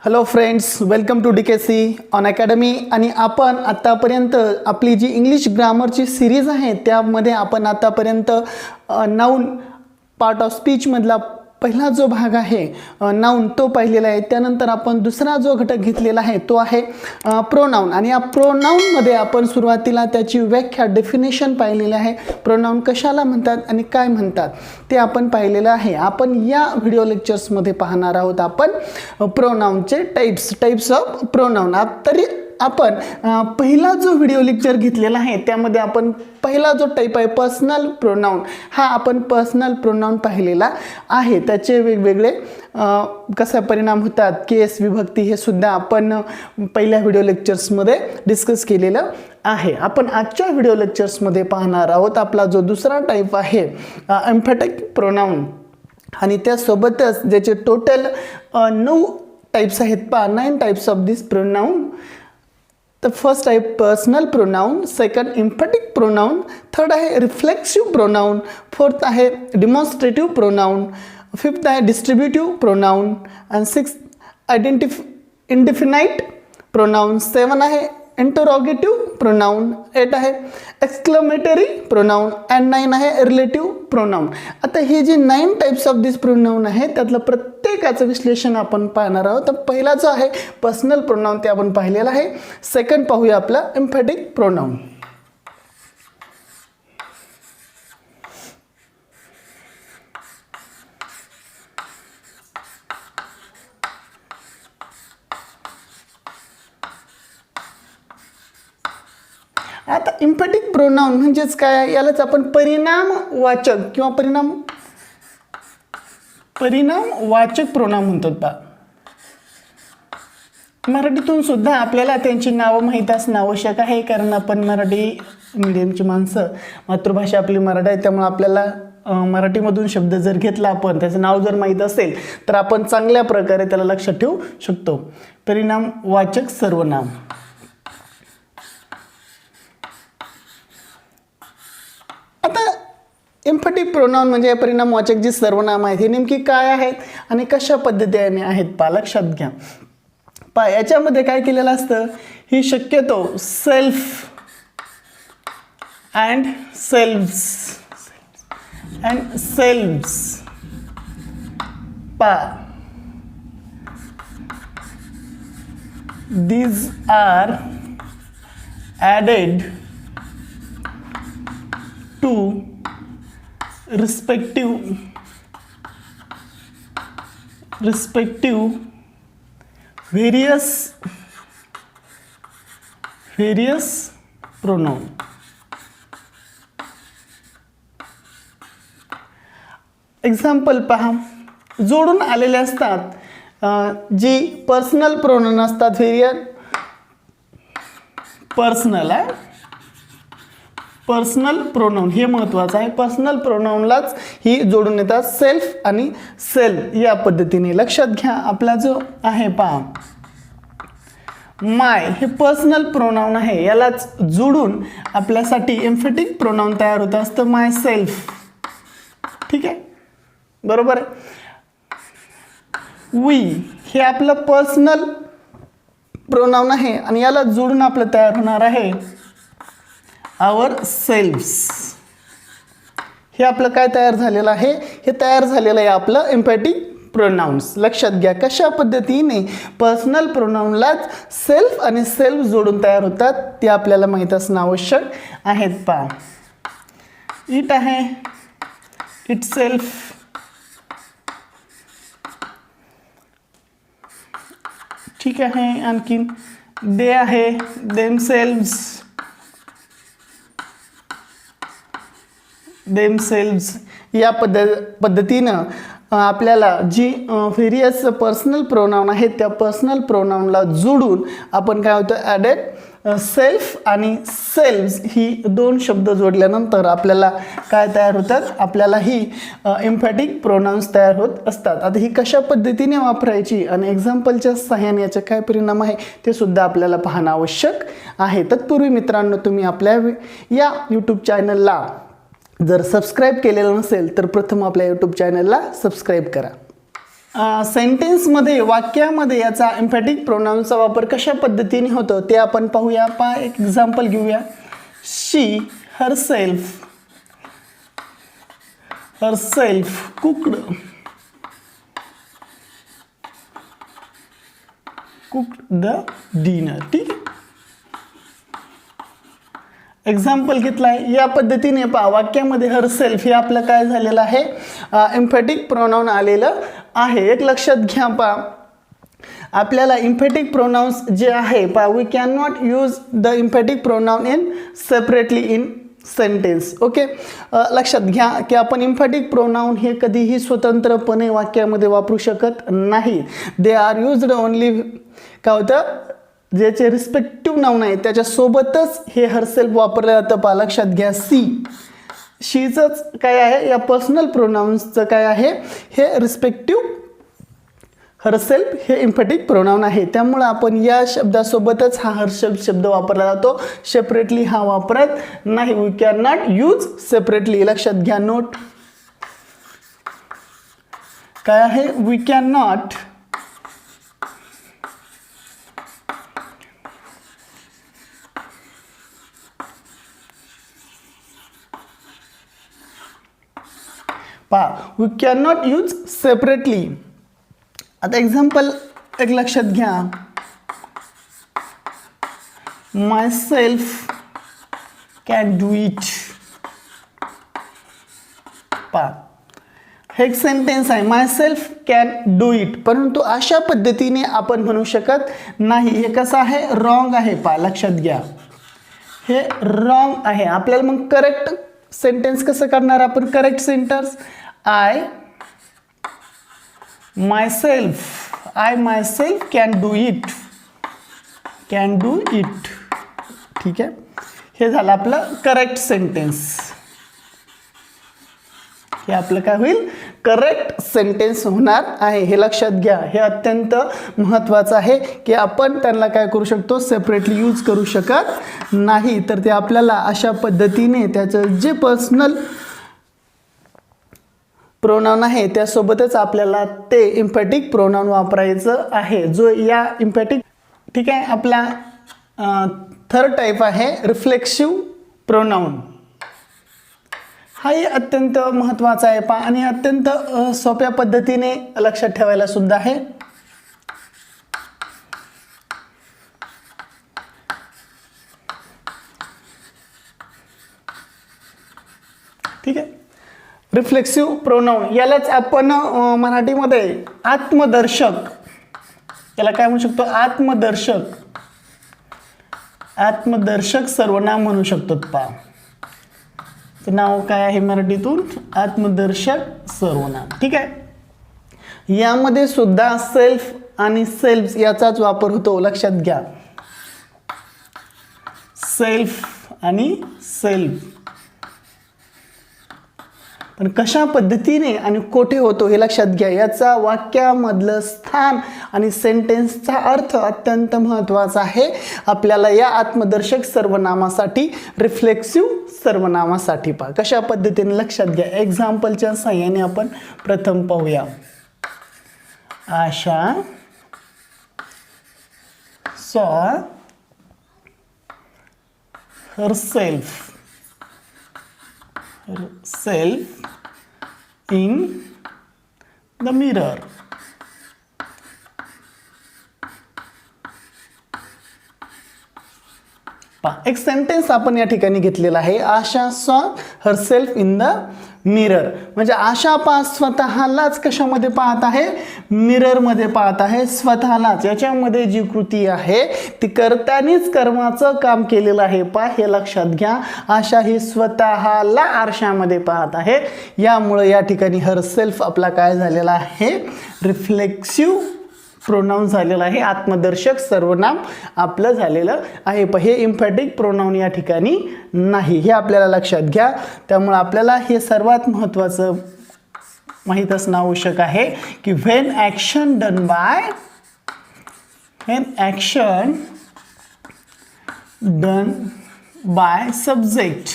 Hello friends, welcome to DKC on academy. आणि आपण आतापर्यंत आपली जी इंग्लिश ग्रामरची सिरीज आहे त्यामध्ये आपण आतापर्यंत नाउन पार्ट ऑफ स्पीचमधला पहिला जो भाग आहे नाउन तो पाहिलेला आहे. त्यानंतर आपण दुसरा जो घटक घेतलेला आहे तो आहे प्रोनाउन. आणि या प्रोनाउनमध्ये आपण सुरुवातीला त्याची व्याख्या डेफिनेशन पाहिलेली आहे. प्रोनाउन कशाला म्हणतात आणि काय म्हणतात ते आपण पाहिलेलं आहे. आपण या व्हिडिओ लेक्चर्समध्ये पाहणार आहोत आपण प्रोनाउनचे टाइप्स ऑफ प्रोनाउन. तरी आपण पहिला जो व्हिडिओ लेक्चर घेतलेला आहे त्यामध्ये आपण पहिला जो टाइप आहे पर्सनल प्रोनाउन, हा आपण पर्सनल प्रोनाउन पाहिलेला आहे. त्याचे वेगवेगळे कसा परिणाम होतात, केस, विभक्ती, हे सुद्धा आपण पहिल्या व्हिडिओ लेक्चर्समध्ये डिस्कस केलेलं आहे. आपण आजच्या व्हिडिओ लेक्चर्समध्ये पाहणार आहोत आपला जो दुसरा टाइप आहे एम्फॅटिक प्रोनाउन. आणि त्यासोबतच ज्याचे टोटल 9 टाइप्स आहेत. 9 types of this pronoun. The first type personal pronoun, second emphatic pronoun, third आहे reflexive pronoun, fourth आहे demonstrative pronoun, fifth आहे distributive pronoun, and sixth indefinite pronoun, 7 आहे interrogative pronoun, 8 आहे exclamatory pronoun, and 9 आहे relative pronoun. आता हे जे 9 types of this pronoun आहे त्यातलं प्रत्येकाचं विश्लेषण आपण पाहणार आहोत. तर पहिला जो आहे पर्सनल प्रोनाउन ते आपण पाहिलेला आहे. सेकंड पाहूया आपला एम्फॅटिक प्रोनाउन. आता एम्फॅटिक प्रोनाउन म्हणजेच काय, यालाच आपण परिणामवाचक किंवा परिणामवाचक प्रोनाउन म्हणतात. बा मराठीतून सुद्धा आपल्याला त्यांची नावं माहीत असणं आवश्यक आहे, कारण आपण मराठी मीडियमची माणसं, मातृभाषा आपली मराठी आहे, त्यामुळे आपल्याला मराठीमधून शब्द जर घेतला आपण त्याचं नाव जर माहीत असेल तर आपण चांगल्या प्रकारे त्याला लक्षात ठेवू शकतो. परिणामवाचक सर्वनाम. आता एम्फॅटिक प्रोनाउन म्हणजे परिणामवाचक जी सर्वनाम आहेत हे नेमकी काय आहेत आणि कशा पद्धतीने आहेत लक्षात घ्या. याच्यामध्ये काय केलेलं असतं, ही शक्यतो self and selves these are added to respective various pronoun. Example पहा, जोडून आलेले असतात जी पर्सनल प्रोनाउन असतात. पर्सनल प्रोनाउन हे महत्त्वाचं आहे. पर्सनल प्रोनाउनलाच ही जोडून येतात सेल्फ आणि सेल्फ या पद्धतीने. लक्षात घ्या, आपला जो आहे पहा माय, हे पर्सनल प्रोनाउन आहे, यालाच जोडून आपल्यासाठी एम्फॅटिक प्रोनाउन तयार होत असतं, माय सेल्फ. ठीक आहे, बरोबर आहे. वी हे आपलं पर्सनल प्रोनाउन आहे आणि याला जोडून आपलं तयार होणार आहे आवर सेल्व्स. हे आपलं काय तयार झालेलं आहे, हे तयार झालेलं आहे आपलं एम्फॅटिक प्रोनाउन्स. लक्षात घ्या कशा पद्धतीने पर्सनल प्रोनाउनलाच सेल्फ आणि सेल्फ जोडून तयार होतात ते आपल्याला माहीत असणं आवश्यक आहेत. पहा, इट आहे इट सेल्फ, ठीक आहे. आणखीन दे आहे देमसेल्व्स. या पद्धतीनं आपल्याला जी व्हेरियस पर्सनल प्रोनाउन आहेत त्या पर्सनल प्रोनाउनला जोडून आपण काय होतं ॲडेड सेल्फ आणि सेल्व्स ही 2 शब्द जोडल्यानंतर आपल्याला काय तयार होतात, आपल्याला ही एम्फॅटिक प्रोनाउन्स तयार होत असतात. आता ही कशा पद्धतीने वापरायची आणि एक्झाम्पलच्या सहाय्याने याचे काय परिणाम आहे ते सुद्धा आपल्याला पाहणं आवश्यक आहे. तत्पूर्वी मित्रांनो, तुम्ही आपल्या या यूट्यूब चॅनलला जर सबस्क्राईब केलेलं नसेल तर प्रथम आपल्या यूट्यूब चॅनलला सबस्क्राईब करा. सेंटेन्समध्ये वाक्यामध्ये याचा एम्फॅटिक प्रोनाउनचा वापर कशा पद्धतीने होतो ते आपण पाहूया. एक एक्झाम्पल घेऊया. शी हरसेल्फ कुक्ड द डिनर. ठीक आहे, एक्झाम्पल घेतलाय. या पद्धतीने पहा वाक्यामध्ये हरसेल्फ हे आपलं काय झालेलं आहे, एम्फॅटिक प्रोनाउन आलेलं आहे. एक लक्षात घ्या पहा, आपल्याला इम्फॅटिक प्रोनाउन्स जे आहे पहा, we can not use the emphatic pronoun in separately in sentence. Okay, लक्षात घ्या की आपण इम्फॅटिक प्रोनाउन हे कधीही स्वतंत्रपणे वाक्यामध्ये वापरू शकत नाही. दे आर युज्ड ओनली, काय होतं, ज्याचे रिस्पेक्टिव्ह नाउन आहे त्याच्यासोबतच हे हरसेल्फ वापरलं जातं. पहा लक्षात घ्या, शीचंच काय आहे, या पर्सनल प्रोनाउन्सचं काय आहे, हे रिस्पेक्टिव्ह हरसेल्फ हे इम्फॅटिक प्रोनाउन आहे. त्यामुळे आपण या शब्दासोबतच हा हरसेल्फ शब्द वापरला जातो, सेपरेटली हा वापरत नाही. We can not use separately. लक्षात घ्या, नोट काय आहे, we can not we can not use separately. आता एक्झाम्पल एक लक्षात घ्या, myself can do it. हे एक सेंटेन्स आहे, myself can do it, परंतु अशा पद्धतीने आपण म्हणू शकत नाही. हे कसं आहे, रॉंग आहे. लक्षात घ्या, हे रॉंग आहे. आपल्याला मग करेक्ट सेंटेन्स कसं करणार आपण, correct sentence, I myself can do it. ठीक आहे, हे झालं आपलं करेक्ट सेंटेन्स. हे आपलं काय होईल, करेक्ट सेंटेन्स होणार आहे. हे लक्षात घ्या, हे अत्यंत महत्त्वाचं आहे की आपण त्यांना काय करू शकतो, सेपरेटली यूज करू शकत नाही. तर ते आपल्याला अशा पद्धतीने त्याचं जे पर्सनल प्रोनाउन आहे त्यासोबतच आपल्याला ते इम्फॅटिक प्रोनाउन वापरायचं आहे, जो या इम्फॅटिक. ठीक आहे, आपला थर्ड टाईप आहे रिफ्लेक्सिव्ह प्रोनाउन. हाही अत्यंत महत्त्वाचा आहे पहा, आणि अत्यंत सोप्या पद्धतीने लक्षात ठेवायला सुद्धा आहे. ठीक आहे, रिफ्लेक्सिव्ह प्रोनाउन यालाच आपण मराठीमध्ये आत्मदर्शक, याला काय म्हणू शकतो, आत्मदर्शक सर्वनाम म्हणू शकतो. पहा ते नाव काय आहे मराठीतून, आत्मदर्शक सर्वनाम. ठीक आहे, यामध्ये सुद्धा सेल्फ आणि सेल्फ याचाच वापर होतो. लक्षात घ्या, सेल्फ आणि सेल्फ, पण कशा पद्धतीने आणि कोठे होतो हे लक्षात घ्या. याचा वाक्यामधलं स्थान आणि सेंटेन्सचा अर्थ अत्यंत महत्त्वाचा आहे आपल्याला या आत्मदर्शक सर्वनामासाठी, रिफ्लेक्सिव्ह सर्वनामासाठी. पहा कशा पद्धतीने लक्षात घ्या. एक्झाम्पलच्या सहाय्याने आपण प्रथम पाहूया. आशा saw herself in the mirror. एक सेंटेन्स आपण या ठिकाणी घेतलेला आहे, आशा सॉ हरसेल्फ इन द मिरर. म्हणजे आशा स्वतःलाच कशामध्ये पाहत आहे, मिररमध्ये पाहत आहे स्वतःलाच. याच्यामध्ये जी कृती आहे ती कर्त्यानेच कर्माचं काम केलेलं आहे. हे लक्षात घ्या, आशा ही स्वतःला आरशामध्ये पाहत आहे. यामुळे या ठिकाणी हरसेल्फ आपला काय झालेला आहे, रिफ्लेक्सिव्ह प्रोनाउन झालेला आहे, आत्मदर्शक सर्वनाम आपलं झालेलं आहे. हे इम्फॅटिक प्रोनाउन या ठिकाणी नाही, हे आपल्याला लक्षात घ्या. त्यामुळे आपल्याला हे सर्वात महत्त्वाचं माहीत असणं आवश्यक आहे की when action done by subject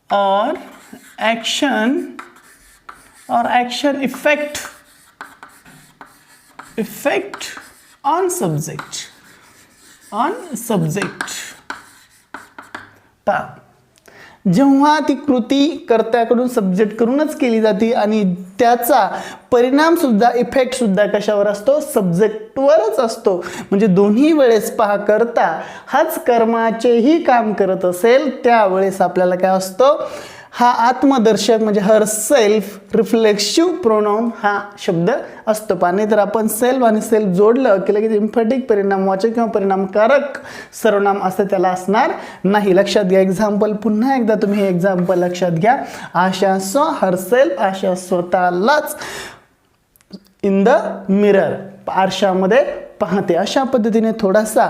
or action effect on subject पहा, जेव्हा ती कृती कर्त्याकडून सब्जेक्ट करूनच केली जाते आणि त्याचा परिणाम सुद्धा इफेक्ट सुद्धा कशावर असतो, सब्जेक्टवरच असतो. म्हणजे दोन्ही वेळेस पहा, करता हाच कर्माचेही काम करत असेल त्यावेळेस आपल्याला काय असतो, हा आत्मदर्शक म्हणजे हर सेल्फ रिफ्लेक्सिव्ह प्रोनाउन हा शब्द असतो. पाणी तर आपण सेल्फ आणि सेल्फ जोडलं की लगेच इम्फेटिक परिणामवाचक किंवा परिणामकारक सर्वनाम असं त्याला असणार नाही. लक्षात घ्या. एक्झाम्पल पुन्हा एकदा तुम्ही हे एक्झाम्पल लक्षात घ्या. आशा सॉ हर सेल्फ, आशा स्वतःलाच इन द मिरर, आरशामध्ये पाहते. अशा पद्धतीने थोडासा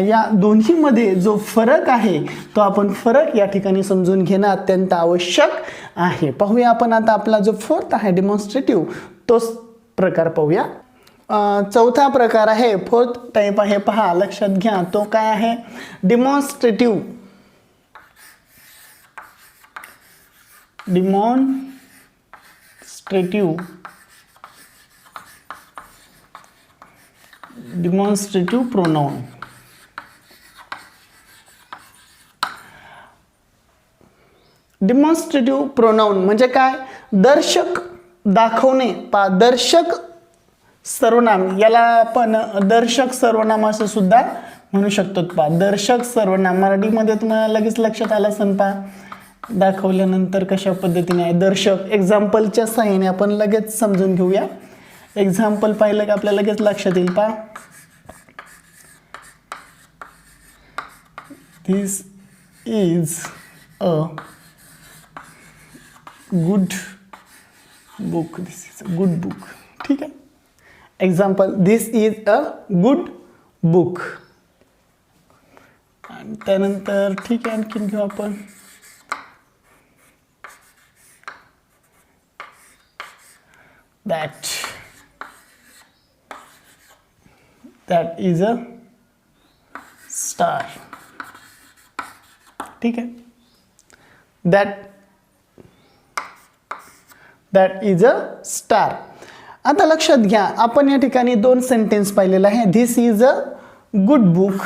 या दोन्हीमध्ये जो फरक आहे तो आपण फरक या ठिकाणी समजून घेणं अत्यंत आवश्यक आहे. पाहूया आपण आता आपला जो फोर्थ आहे डेमॉन्स्ट्रेटिव्ह तोच प्रकार पाहूया. चौथा प्रकार आहे, फोर्थ टाईप आहे, पहा लक्षात घ्या. तो काय आहे, demonstrative. Demonstrative pronoun. Demonstrative pronoun म्हणजे काय, दर्शक दाखवणे. दर्शक सर्वनाम, याला आपण दर्शक सर्वनाम असं सुद्धा म्हणू शकतो. दर्शक सर्वनाम मराठीमध्ये तुम्हाला लगेच लक्षात आलं असेल. दाखवल्यानंतर कशा पद्धतीने आहे दर्शक. एक्झाम्पलच्या साहाय्याने आपण लगेच समजून घेऊया. एक्झाम्पल पाहिलं की आपल्याला लगेच लक्षात येईल. This is a good book. This is a good book. ठीक आहे. Example, this is a good book. आणि त्यानंतर ठीक आहे, आणखीन घेऊ आपण. that is a star. ठीक आहे. that is a star. आता लक्षात घ्या, आपण या ठिकाणी दोन सेंटेन्स पाहिलेलं आहे. दिस इज अ गुड बुक,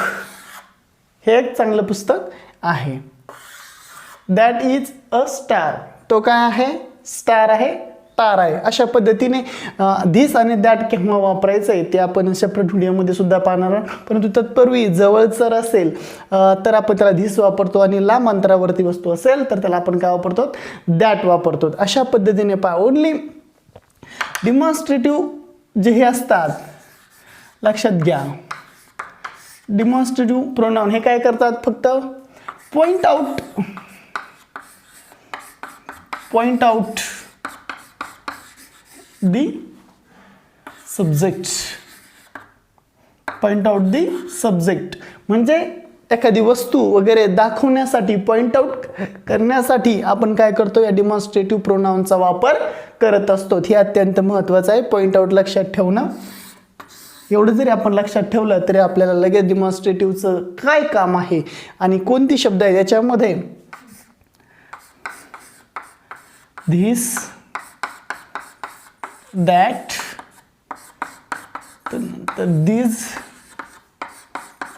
हे एक चांगलं पुस्तक आहे. दॅट इज अ स्टार, तो काय आहे, स्टार आहे, तार आहे. अशा पद्धतीने धिस आणि दॅट केव्हा वापरायचं आहे ते आपण सेपरेट व्हिडिओमध्ये सुद्धा पाहणार आहोत. परंतु तत्पूर्वी जवळ जर असेल तर आपण त्याला धिस वापरतो आणि लांब अंतरावरती वस्तू असेल तर त्याला आपण काय वापरतो, दॅट वापरतो. अशा पद्धतीने पहा. ओनली डिमॉन्स्ट्रेटिव्ह जे हे असतात, लक्षात घ्या, डिमॉन्स्ट्रेटिव्ह प्रोनाउन हे काय करतात, फक्त point out the subject. Point out the subject म्हणजे एखादी वस्तू वगैरे दाखवण्यासाठी, पॉइंट आउट करण्यासाठी आपण काय करतो, या डिमॉन्स्ट्रेटिव्ह प्रोनाउनचा वापर करत असतो. हे अत्यंत महत्त्वाचं आहे. पॉइंट आउट लक्षात ठेवणं. एवढं जरी आपण लक्षात ठेवलं तरी आपल्याला लगेच डिमॉन्स्ट्रेटिव्हचं काय काम आहे आणि कोणती शब्द आहे याच्यामध्ये, धिस, दॅट, दिस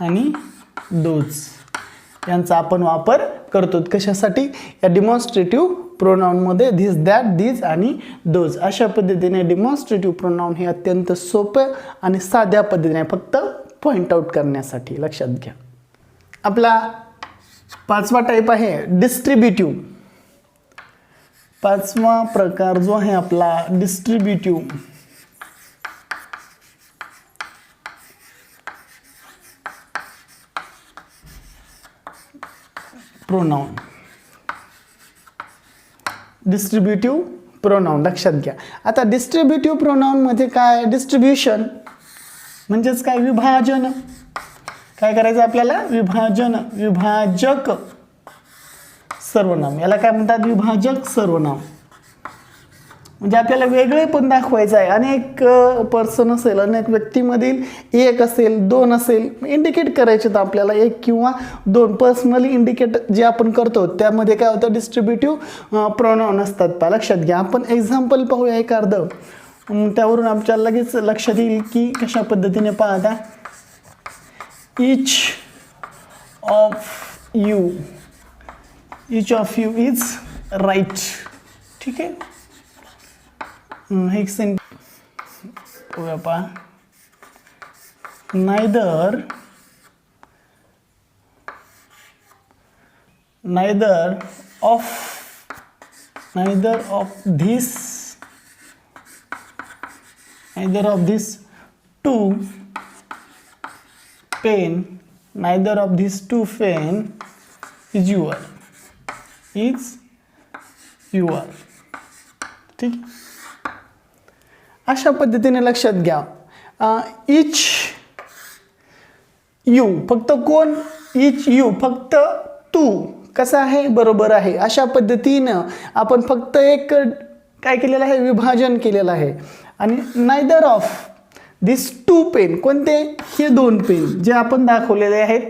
आणि दोज यांचा आपण वापर करतो. कशासाठी, या डिमॉन्स्ट्रेटिव्ह प्रोनाउनमध्ये धिस, दॅट, दिस आणि दोज. अशा पद्धतीने डिमॉन्स्ट्रेटिव्ह प्रोनाउन हे अत्यंत सोपं आणि साध्या पद्धतीने फक्त पॉइंट आउट करण्यासाठी. लक्षात घ्या. आपला पाचवा टाईप आहे डिस्ट्रीब्युटिव्ह. पाचवा प्रकार जो आहे आपला डिस्ट्रीब्युटिव्ह. प्रोनाउन. डिस्ट्रीब्युटिव्ह प्रोनाउन लक्षात घ्या. आता डिस्ट्रीब्युटिव्ह प्रोनाउन मध्ये काय, डिस्ट्रीब्युशन म्हणजेच काय, विभाजन. काय करायचं आपल्याला, विभाजन, विभाजक सर्वनाम. याला काय म्हणतात, विभाजक सर्वनाम. म्हणजे आपल्याला वेगळे पण दाखवायचं आहे. अनेक पर्सन असेल, अनेक व्यक्तीमधील एक असेल, दोन असेल, इंडिकेट करायचे तर आपल्याला एक किंवा दोन पर्सनली इंडिकेट जे आपण करतो त्यामध्ये काय होतं, डिस्ट्रीब्युटिव्ह प्रोनाउन असतात. लक्षात घ्या. आपण एक्झाम्पल पाहूया एक अर्धं, त्यावरून आपल्याला लगेच लक्षात येईल की कशा पद्धतीने पाहता. each of you is right. ठीक आहे. एक सेंटेन्स पहा. neither of these two pen is your. ठीक. अशा पद्धतीने लक्षात घ्या. इच यू फक्त कोण, इच यू फक्त तू कसं आहे, बरोबर आहे. अशा पद्धतीनं आपण फक्त एक काय केलेलं आहे, विभाजन केलेलं आहे. आणि neither of this two pen, कोणते, हे दोन पेन जे आपण दाखवलेले आहेत.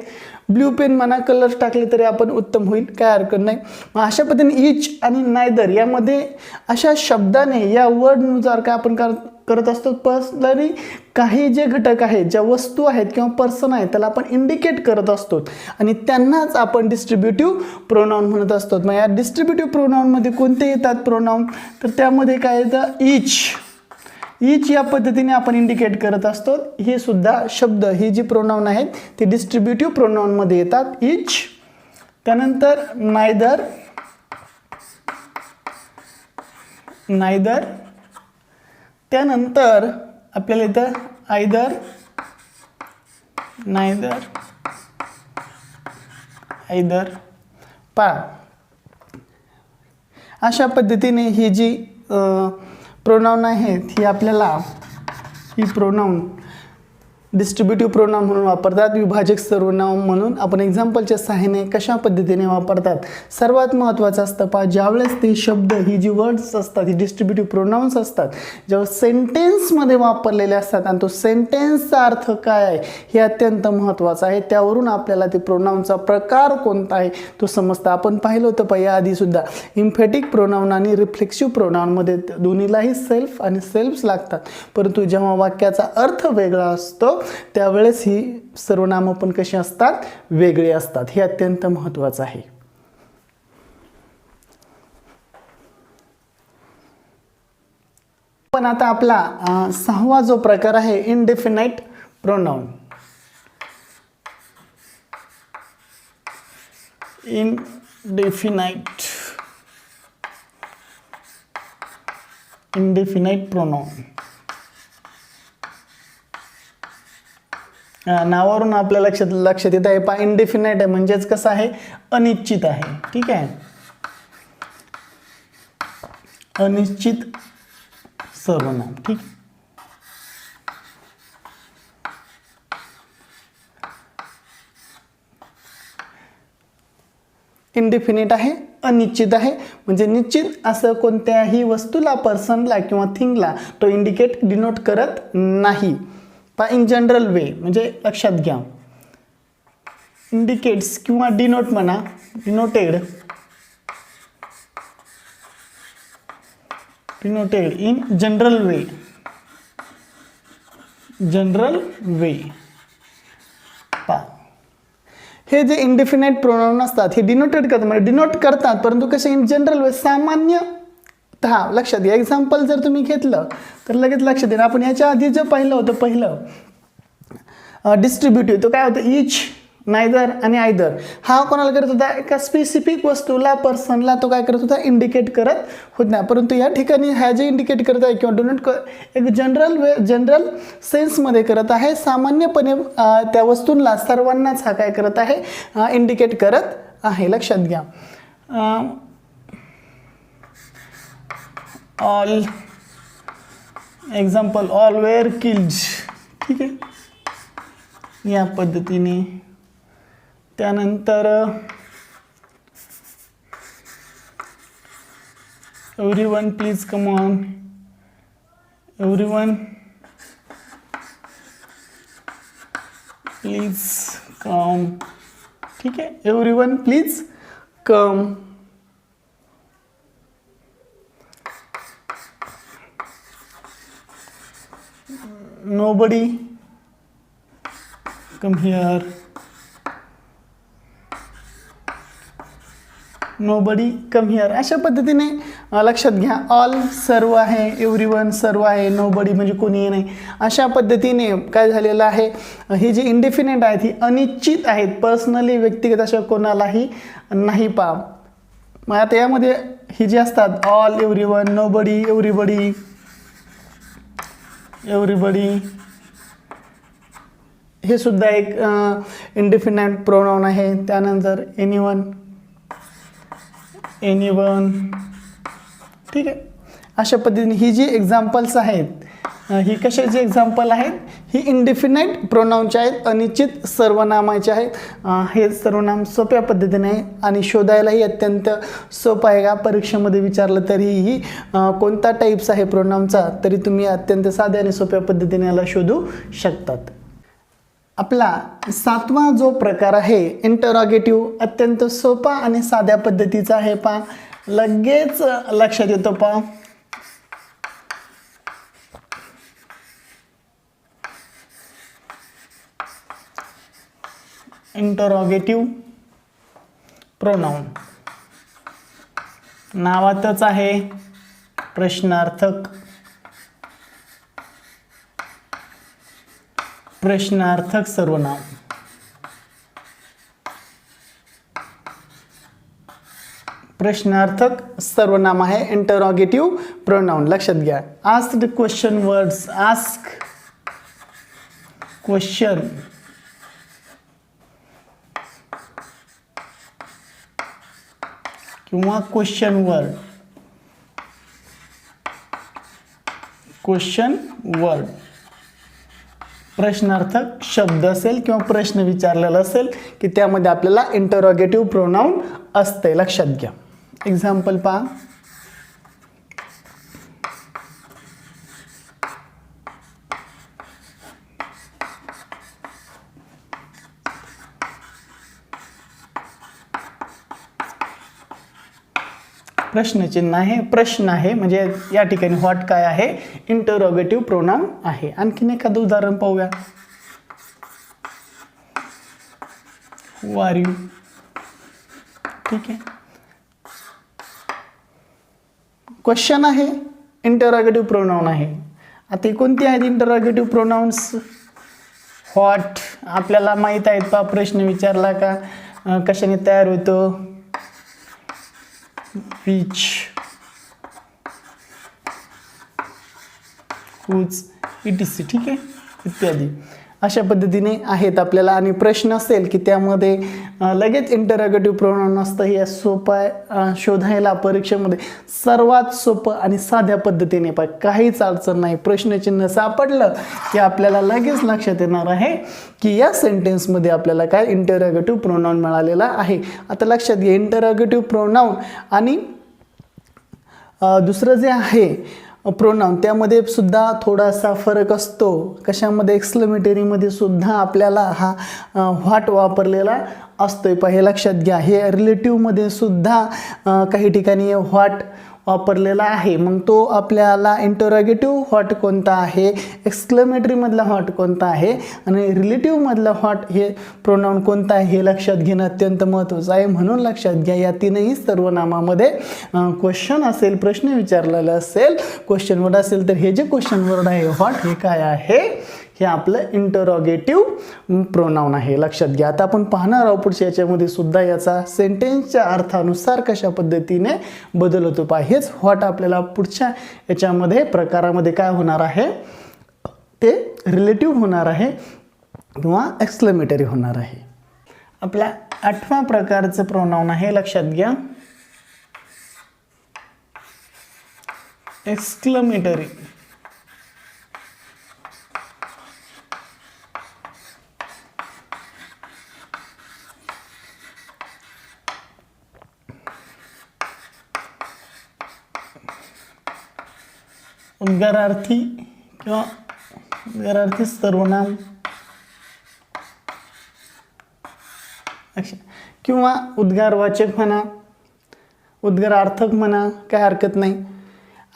ब्ल्यू पेन म्हणा, कलर्स टाकले तरी आपण उत्तम होईल, काय हरकत नाही. मग अशा पद्धतीने इच आणि नायदर यामध्ये अशा शब्दाने या वर्डनुसार काय आपण करत असतो, पर्सनली काही जे घटक आहेत, ज्या वस्तू आहेत किंवा पर्सन आहेत त्याला आपण इंडिकेट करत असतो आणि त्यांनाच आपण डिस्ट्रीब्युटिव्ह प्रोनाउन म्हणत असतो. मग या डिस्ट्रीब्युटिव्ह प्रोनाउनमध्ये कोणते येतात प्रोनाउन, तर त्यामध्ये काय येतं, इच या पद्धतीने आपण इंडिकेट करत असतो. हे सुद्धा शब्द, ही जी प्रोनाउन आहेत ते डिस्ट्रीब्युटिव्ह प्रोनाउनमध्ये येतात. इच, त्यानंतर नायदर, त्यानंतर आपल्याला इथं आयदर, पहा. अशा पद्धतीने ही जी प्रोनाउन आहेत ही आपल्याला, ही प्रोनाउन डिस्ट्रीब्युटिव्ह प्रोनाउन म्हणून वापरतात, विभाजक सर्वनाम म्हणून आपण एक्झाम्पलच्या सहाय्याने कशा पद्धतीने वापरतात. सर्वात महत्त्वाचं असतं पहा, ज्यावेळेस ते शब्द, ही जी वर्ड्स असतात, ही डिस्ट्रीब्युटिव्ह प्रोनाउन्स असतात, ज्यावेळेस सेंटेन्समध्ये वापरलेले असतात आणि तो सेंटेन्सचा अर्थ काय आहे हे अत्यंत महत्त्वाचं आहे. त्यावरून आपल्याला ते प्रोनाउनचा प्रकार कोणता आहे तो समजतं. आपण पाहिलं होतं पहा याआधी सुद्धा, इम्फेटिक प्रोनाउन आणि रिफ्लेक्सिव्ह प्रोनाउनमध्ये दोन्हीलाही सेल्फ आणि सेल्फ्स लागतात, परंतु जेव्हा वाक्याचा अर्थ वेगळा असतो त्यावेळेस ही सर्वनामं पण कशी असतात, वेगळे असतात. हे अत्यंत महत्त्वाचं आहे. पण आता आपला सहावा जो प्रकार आहे, इनडेफिनाइट प्रोनाउन. इनडेफिनाइट प्रोनाउन नावावरून आपल्या लक्षात येत आहे पहा, इनडेफिनाइट आहे म्हणजेच कसं आहे, अनिश्चित आहे. ठीक आहे, अनिश्चित सर्वनाम. ठीक, इनडेफिनिट आहे, अनिश्चित आहे, म्हणजे निश्चित असं कोणत्याही वस्तूला, पर्सनला किंवा थिंगला तो इंडिकेट, डिनोट करत नाही. पहा, इन जनरल वे म्हणजे लक्षात घ्या, इंडिकेट्स किंवा डिनोट म्हणा, डिनोटेड इन जनरल वे. पहा, हे जे इंडेफिनाइट प्रोनाउन असतात हे डिनोटेड करतात, म्हणजे डिनोट करतात, परंतु कसे, इन जनरल वे, सामान्यतः. लक्षात घ्या. एक्झाम्पल जर तुम्ही घेतलं तर लगेच लक्षात येईल. आपण याच्या आधी जे पाहिलं होतं, पहिलं डिस्ट्रीब्युटिव्ह, तो काय होतं, इच, नायदर आणि आयदर. हा कोणाला करत होता, एका स्पेसिफिक वस्तूला, पर्सनला तो काय करत होता, इंडिकेट करत होता. परंतु या ठिकाणी हा जे इंडिकेट करत आहे किंवा डोनट एक जनरल सेन्समध्ये करत आहे, सामान्यपणे त्या वस्तूंना, सर्वांनाच हा काय करत आहे, इंडिकेट करत आहे. लक्षात घ्या. All, example, all were killed. ठीक आहे, या पद्धतीने. त्यानंतर everyone please come on. Everyone please come. ठीक आहे, everyone please come. Nobody come here. Nobody come here. अशा पद्धतीने लक्षात घ्या. ऑल सर्व आहे, एव्हरीवन सर्व आहे, नोबडी म्हणजे कोणीही नाही. अशा पद्धतीने काय झालेलं आहे, ही जी इंडिफिनिट आहेत ही अनिश्चित आहेत, पर्सनली व्यक्तिगत अशा कोणालाही नाही पा. मग आता यामध्ये ही जी असतात all, everyone, nobody, everybody, everybody, हे सुद्धा एक इंडिफिनाइट प्रोनाउन आहे. त्यानंतर एनीवन, एनीवन. ठीक आहे, अशा पद्धतीने ही जी एक्झाम्पल्स आहेत ही कशाची एक्झाम्पल आहेत, ही इंडिफिनाइट प्रोनाउनचे आहेत, अनिश्चित सर्वनामाचे आहेत. हे सर्वनाम सोप्या पद्धतीने आहे आणि शोधायलाही अत्यंत सोपं आहे. का परीक्षेमध्ये विचारलं तरीही कोणता टाईप्स आहे प्रोनाउनचा तरी तुम्ही अत्यंत साध्या आणि सोप्या पद्धतीने याला शोधू शकतात. आपला 7वा जो प्रकार आहे इंटरॉगेटिव्ह, अत्यंत सोपा आणि साध्या पद्धतीचा आहे. पहा, लगेच लक्षात येतो. पहा, इंटरॉगेटिव्ह प्रोनाउन नावातच आहे प्रश्नार्थक. प्रश्नार्थक सर्वनाम. प्रश्नार्थक सर्वनाम आहे इंटरॉगेटिव्ह प्रोनाउन. लक्षात घ्या. Asked question words, ask question, किंवा क्वेश्चन वर्ड, क्वेश्चन वर्ड. प्रश्नार्थक शब्द असेल किंवा प्रश्न विचारलेला असेल की त्यामध्ये आपल्याला इंटरॉगेटिव्ह प्रोनाउन असते. लक्षात घ्या. एक्झाम्पल पहा. प्रश्नचिन्ह आहे, प्रश्न आहे, म्हणजे या ठिकाणी व्हॉट काय आहे, इंटरॉगेटिव्ह प्रोनाउन आहे. आणखीन एखादं उदाहरण पाहूया. Who are you. ठीक आहे, क्वेश्चन आहे, इंटरॉगेटिव्ह प्रोनाउन आहे. आता कोणती आहेत इंटरॉगेटिव्ह प्रोनाउन्स? व्हॉट आपल्याला माहीत आहेत. पा प्रश्न विचारला का कशाने तयार होतो, which, whose, etc. ठीक आहे, इत्यादी अशा पद्धतीने आहेत आपल्याला. आणि प्रश्न असेल की त्यामध्ये लगेच इंटरॉगेटिव्ह प्रोनाउन असतं. हे सोपं आहे शोधायला. परीक्षेमध्ये सर्वात सोपं आणि साध्या पद्धतीने पाय, काहीच अडचण नाही. प्रश्नचिन्ह सापडलं की आपल्याला लगेच लक्षात येणार आहे की या सेंटेन्समध्ये आपल्याला काय इंटरॉगेटिव्ह प्रोनाउन मिळालेला आहे. आता लक्षात घ्या, इंटरॉगेटिव्ह प्रोनाउन आणि दुसरं जे आहे प्रोनाउन त्यामध्ये सुद्धा थोडासा फरक असतो. कशामध्ये? एक्सक्लेमेटरीमध्ये सुद्धा आपल्याला हा व्हॉट वापरलेला असतोय. हे लक्षात घ्या. हे रिलेटिव्हमध्ये सुद्धा काही ठिकाणी व्हॉट वापरलेला आहे. मग तो आपल्याला इंटरॉगेटिव्ह व्हॉट कोणता आहे, एक्सक्लेमेटरीमधला व्हॉट कोणता आहे आणि रिलेटिव्हमधला व्हॉट हे प्रोनाउन कोणता आहे हे लक्षात घेणं अत्यंत महत्त्वाचं आहे. म्हणून लक्षात घ्या, या तीनही सर्वनामामध्ये क्वेश्चन असेल, प्रश्न विचारलेला असेल, क्वेश्चन वर्ड असेल, तर हे जे क्वेश्चन वर्ड आहे व्हॉट हे काय आहे, हे आपलं इंटरॉगेटिव्ह प्रोनाउन आहे. लक्षात घ्या. आता आपण पाहणार आहोत पुढच्या याच्यामध्ये सुद्धा याचा सेंटेन्सच्या अर्थानुसार कशा पद्धतीने बदल होतो. पहा, हेच व्हॉट आपल्याला पुढच्या याच्यामध्ये प्रकारामध्ये काय होणार आहे, ते रिलेटिव्ह होणार आहे किंवा एक्सक्लेमेटरी होणार आहे. आपला 8वा प्रकारचं प्रोनाउन आहे. लक्षात घ्या, एक्सक्लेमेटरी. उद्गारार्थी किंवा उद्गारार्थी सर्वनाम किंवा उद्गारवाचक म्हणा, उद्गारार्थक म्हणा, काय हरकत नाही.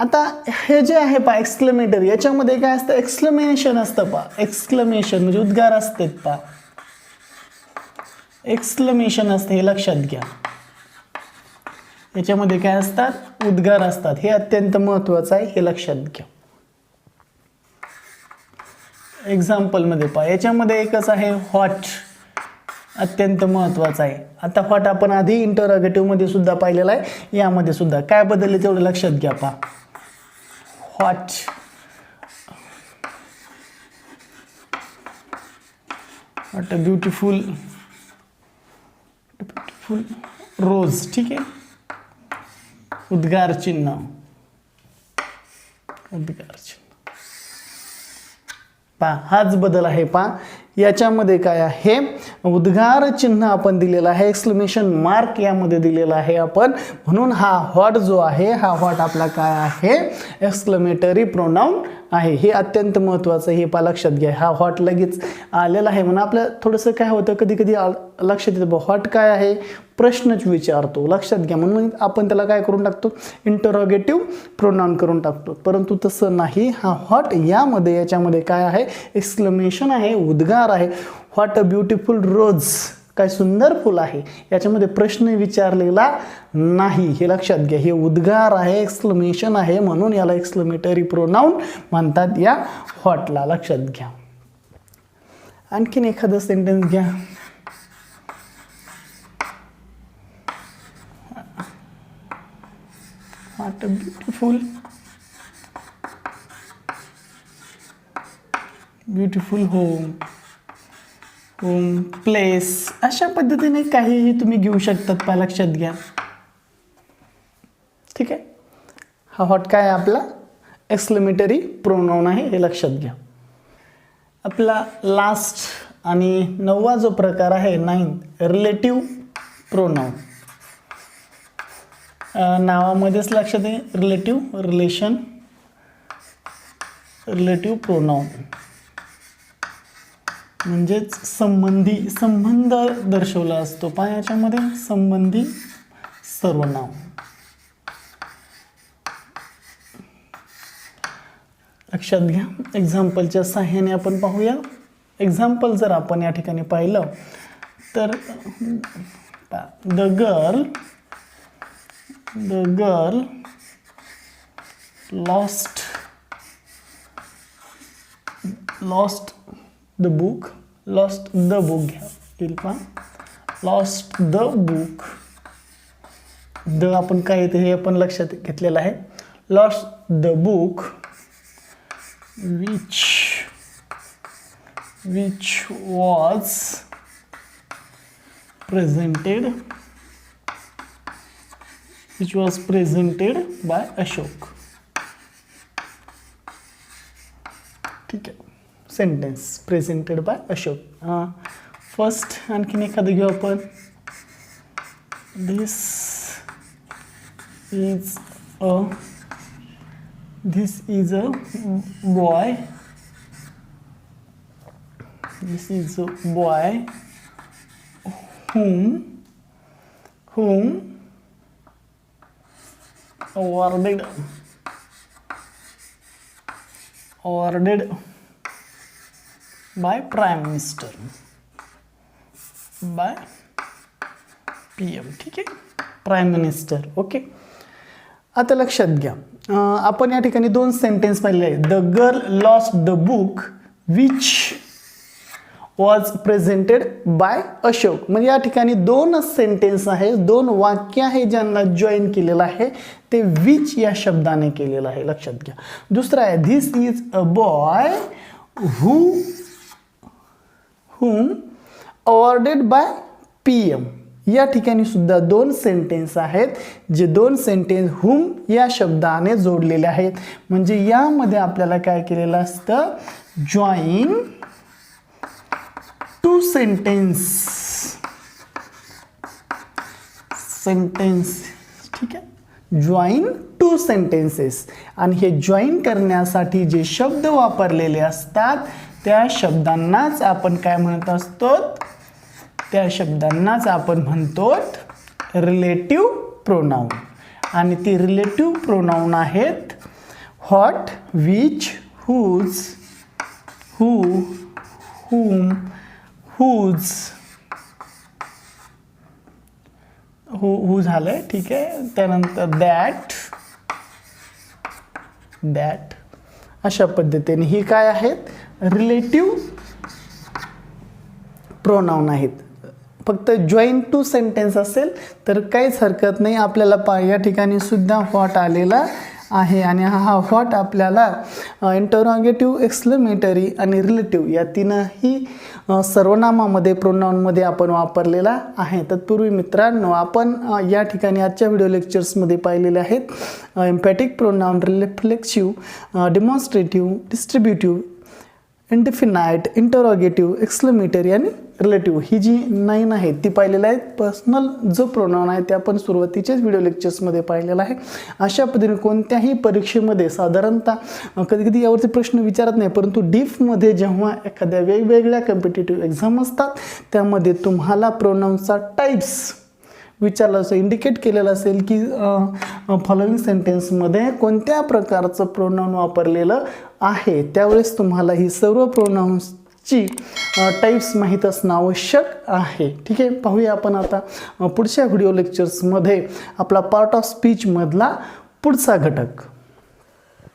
आता हे जे आहे पा एक्सक्लेमेटरी, याच्यामध्ये काय असतं, एक्सक्लेमेशन असतं पा. एक्सक्लेमेशन म्हणजे उद्गार असतात पा, एक्सक्लेमेशन असते, हे लक्षात घ्या. याच्यामध्ये काय असतात, उद्गार असतात. हे अत्यंत महत्वाचं आहे, हे लक्षात घ्या. एक्झाम्पल मध्ये पहा, याच्यामध्ये एकच आहे व्हॉट, अत्यंत महत्वाचं आहे. आता व्हॉट आपण आधी इंटरोगेटिव्ह मध्ये सुद्धा पाहिलेला आहे, यामध्ये सुद्धा काय बदलले तेवढं लक्षात घ्या पहा. व्हॉट, व्हॉट अ ब्युटिफुल रोज. ठीक आहे, उद्गार चिन्ह, उद्गार चिन्ह पहा, हाच बदल आहे पहा. याच्यामध्ये काय आहे, उद्गार चिन्ह आपण दिलेलं आहे, एक्सक्लेमेशन मार्क यामध्ये दिलेला आहे आपण, म्हणून हा व्हॉट जो आहे, हा व्हॉट आपला काय आहे, एक्सक्लेमेटरी प्रोनाउन आहे. हे अत्यंत महत्त्वाचं, हे पा लक्षात घ्या. हा व्हॉट लगेच आलेला आहे म्हणून आपलं थोडंसं काय होतं, कधी कधी लक्षात येतं व्हॉट काय आहे, प्रश्नच विचारतो, लक्षात घ्या. म्हणून आपण त्याला काय करून टाकतो, इंटरोगेटिव्ह प्रोनाउन करून टाकतो. परंतु तसं नाही, हा व्हॉट यामध्ये याच्यामध्ये काय आहे, एक्सक्लेमेशन आहे, उद्गार आहे. व्हॉट अ ब्युटिफुल रोज, काय सुंदर फुल आहे, याच्यामध्ये प्रश्न विचारलेला नाही, हे लक्षात घ्या. हे उद्गार आहे, एक्सक्लेमेशन आहे, म्हणून याला एक्सक्लेमेटरी प्रोनाउन म्हणतात या व्हॉटला, लक्षात घ्या. आणखीन एखादं सेंटेन्स घ्या. What a beautiful home, home place, अशा पद्धतीने काहीही तुम्ही घेऊ शकतात पा, लक्षात घ्या. ठीक आहे, हा व्हॉट काय आहे आपला, एक्सक्लेमेटरी प्रोनाउन आहे, हे लक्षात घ्या. आपला लास्ट आणि 9वा जो प्रकार आहे, 9, रिलेटिव्ह प्रोनाउन. नावामध्येच लक्षात आहे, रिलेटिव्ह, रिलेशन, रिलेटिव्ह प्रोनाउन म्हणजेच संबंधी, संबंध दर्शवला असतो पहा याच्यामध्ये, संबंधी सर्वनाम. लक्षात घ्या. एक्झाम्पलच्या सहाय्याने आपण पाहूया. एक्झाम्पल जर आपण या ठिकाणी पाहिलं तर the girl lost the book, lost the book घ्या, येईल पहा, लॉस्ट द बुक. द आपण काय येते हे आपण लक्षात घेतलेलं आहे. Lost the book which was presented by Ashok. ठीक आहे, sentence presented by Ashok. First आणखीन एखादं घेऊ आपण. This is a boy, this is a boy whom awarded by Prime Minister, by PM. ठीक आहे, प्राईम मिनिस्टर. ओके, आता लक्षात घ्या, आपण या ठिकाणी 2 सेंटेन्स पाहिले आहे. The girl lost the book which was presented by Ashok. म्हणजे या ठिकाणी 2 सेंटेन्स आहे, 2 वाक्य आहे, ज्यांना जॉईन केलेलं आहे ते विच या शब्दाने केलेलं आहे, लक्षात घ्या. दुसरा आहे this is a boy whom awarded by PM. या ठिकाणी सुद्धा 2 सेंटेन्स आहेत, जे 2 सेंटेन्स whom या शब्दाने जोडलेले आहेत. म्हणजे यामध्ये आपल्याला काय केलेलं असतं, जॉईन 2 सेंटेन्स. ठीक आहे, जॉईन टू सेंटेन्सेस. आणि हे जॉईन करण्यासाठी जे शब्द वापरलेले असतात त्या शब्दांनाच आपण काय म्हणत असतो, त्या शब्दांनाच आपण म्हणतो रिलेटिव्ह प्रोनाउन. आणि ती रिलेटिव्ह प्रोनाउन आहेत what, which, whose, who, whom, whose, who झालंय, ठीक आहे. त्यानंतर दॅट अशा पद्धतीने ही काय आहेत, रिलेटिव्ह प्रोनाउन आहेत. फक्त जॉईन टू सेंटेन्स असेल तर काहीच हरकत नाही. आपल्याला या ठिकाणी सुद्धा व्हॉट आलेला आहे आणि हा व्हॉट आपल्याला इंटरोगेटिव्ह, एक्सक्लेमेटरी आणि रिलेटिव्ह या तीनही सर्वनामामध्ये प्रोनाउनमध्ये आपण वापरलेला आहे. तत्पूर्वी मित्रांनो आपण या ठिकाणी आजच्या व्हिडिओ लेक्चर्समध्ये पाहिलेले आहेत emphatic pronoun, reflexive, demonstrative, distributive, indefinite, interrogative, exclamatory आणि रिलेटिव्ह ही जी 9 आहेत ती पाहिलेलं आहे. पर्सनल जो प्रोनाउन आहे ते आपण सुरुवातीच्याच व्हिडिओ लेक्चर्समध्ये पाहिलेला आहे. अशा पद्धतीने कोणत्याही परीक्षेमध्ये साधारणतः कधी कधी यावरती प्रश्न विचारत नाही, परंतु डीफमध्ये जेव्हा एखाद्या वेगवेगळ्या कॉम्पिटिटिव्ह एक्झाम असतात त्यामध्ये तुम्हाला प्रोनाउनचा टाईप्स विचारला असेल, इंडिकेट केलेलं असेल की फॉलोइंग सेंटेन्समध्ये कोणत्या प्रकारचं प्रोनाउन वापरलेलं आहे, त्यावेळेस तुम्हाला ही सर्व प्रोनाउन्सची टाईप्स माहीत असणं आवश्यक आहे. ठीक आहे, पाहूया आपण आता पुढच्या व्हिडिओ लेक्चर्समध्ये आपला पार्ट ऑफ स्पीचमधला पुढचा घटक.